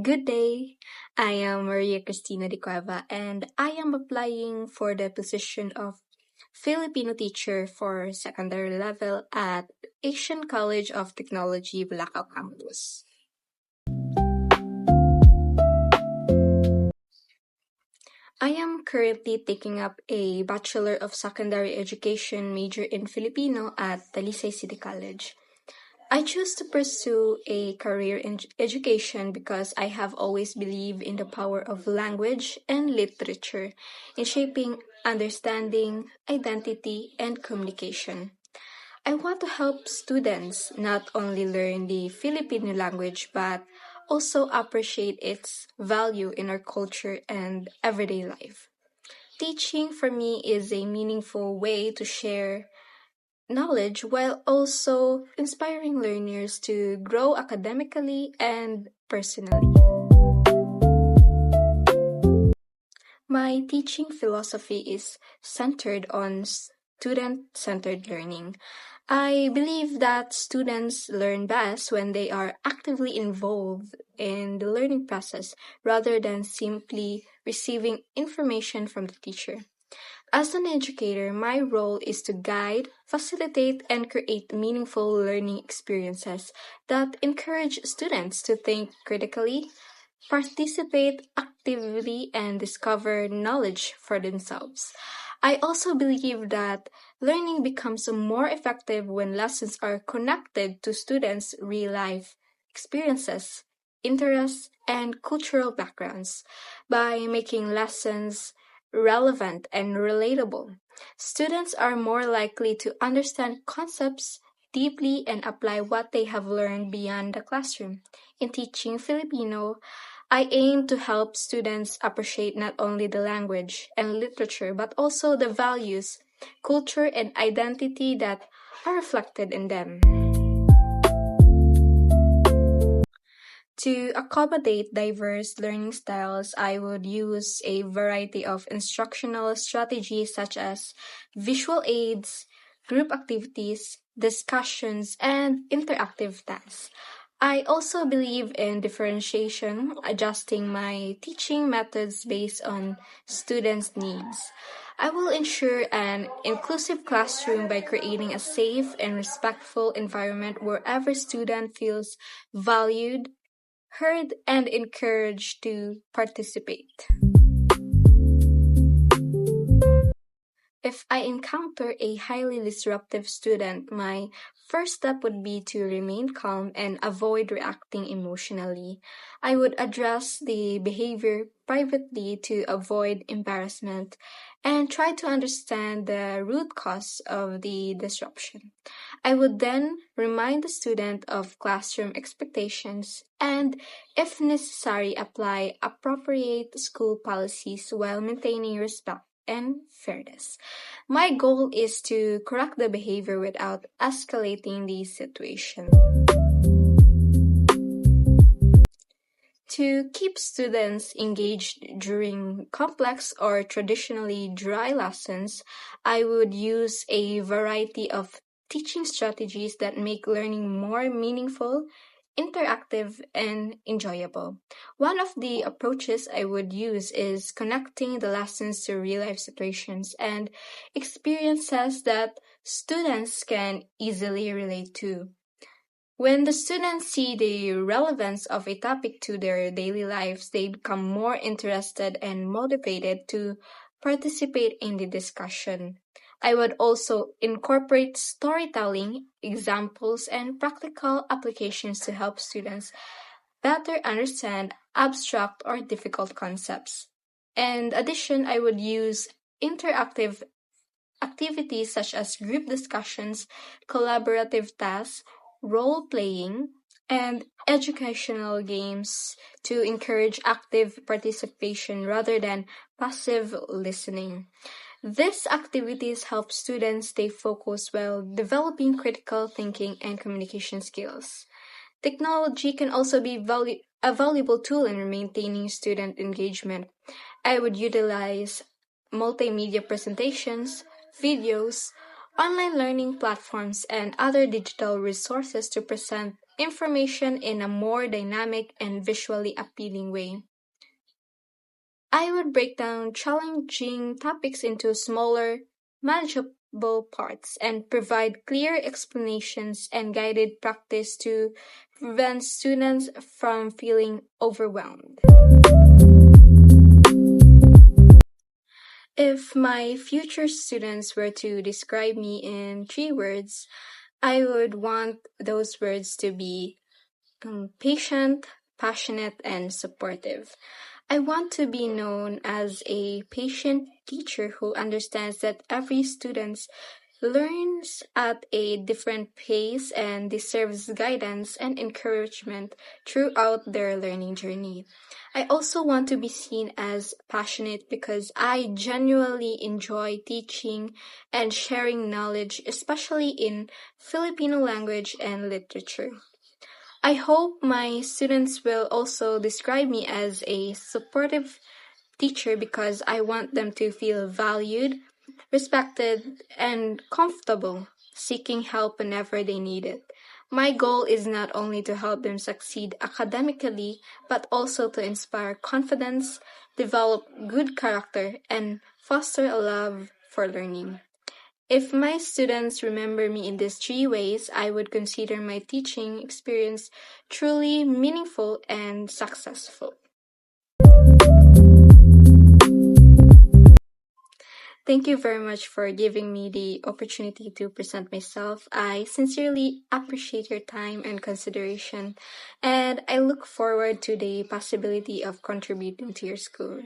Good day. I am Maria Cristina de Cueva and I am applying for the position of Filipino teacher for secondary level at Asian College of Technology, Bulacan Campus. I am currently taking up a Bachelor of Secondary Education major in Filipino at Talisay City College. I choose to pursue a career in education because I have always believed in the power of language and literature in shaping understanding, identity, and communication. I want to help students not only learn the Filipino language but also appreciate its value in our culture and everyday life. Teaching for me is a meaningful way to share knowledge while also inspiring learners to grow academically and personally. My teaching philosophy is centered on student centered learning. I believe that students learn best when they are actively involved in the learning process rather than simply receiving information from the teacher. As an educator, my role is to guide, facilitate, and create meaningful learning experiences that encourage students to think critically, participate actively, and discover knowledge for themselves. I also believe that learning becomes more effective when lessons are connected to students' real life experiences, interests, and cultural backgrounds. By making lessons relevant and relatable, students are more likely to understand concepts deeply and apply what they have learned beyond the classroom. In teaching Filipino, I aim to help students appreciate not only the language and literature but also the values, culture, and identity that are reflected in them. To accommodate diverse learning styles, I would use a variety of instructional strategies such as visual aids, group activities, discussions, and interactive tasks. I also believe in differentiation, adjusting my teaching methods based on students' needs. I will ensure an inclusive classroom by creating a safe and respectful environment where every student feels valued, heard, and encouraged to participate. If I encounter a highly disruptive student, my first step would be to remain calm and avoid reacting emotionally. I would address the behavior privately to avoid embarrassment and try to understand the root cause of the disruption. I would then remind the student of classroom expectations and, if necessary, apply appropriate school policies while maintaining respect and fairness. My goal is to correct the behavior without escalating the situation. To keep students engaged during complex or traditionally dry lessons, I would use a variety of teaching strategies that make learning more meaningful, interactive, and enjoyable. One of the approaches I would use is connecting the lessons to real life situations and experiences that students can easily relate to. When the students see the relevance of a topic to their daily lives, they become more interested and motivated to participate in the discussion. I would also incorporate storytelling, examples, and practical applications to help students better understand abstract or difficult concepts. In addition, I would use interactive activities such as group discussions, collaborative tasks, role playing, and educational games to encourage active participation rather than passive listening. These activities help students stay focused while developing critical thinking and communication skills. Technology can also be a valuable tool in maintaining student engagement. I would utilize multimedia presentations, videos, online learning platforms, and other digital resources to present information in a more dynamic and visually appealing way. I would break down challenging topics into smaller, manageable parts and provide clear explanations and guided practice to prevent students from feeling overwhelmed. If my future students were to describe me in 3 words, I would want those words to be patient, passionate, and supportive. I want to be known as a patient teacher who understands that every student learns at a different pace and deserves guidance and encouragement throughout their learning journey. I also want to be seen as passionate because I genuinely enjoy teaching and sharing knowledge, especially in Filipino language and literature. I hope my students will also describe me as a supportive teacher because I want them to feel valued, respected, and comfortable, seeking help whenever they need it. My goal is not only to help them succeed academically, but also to inspire confidence, develop good character, and foster a love for learning. If my students remember me in these 3 ways, I would consider my teaching experience truly meaningful and successful. Thank you very much for giving me the opportunity to present myself. I sincerely appreciate your time and consideration, and I look forward to the possibility of contributing to your school.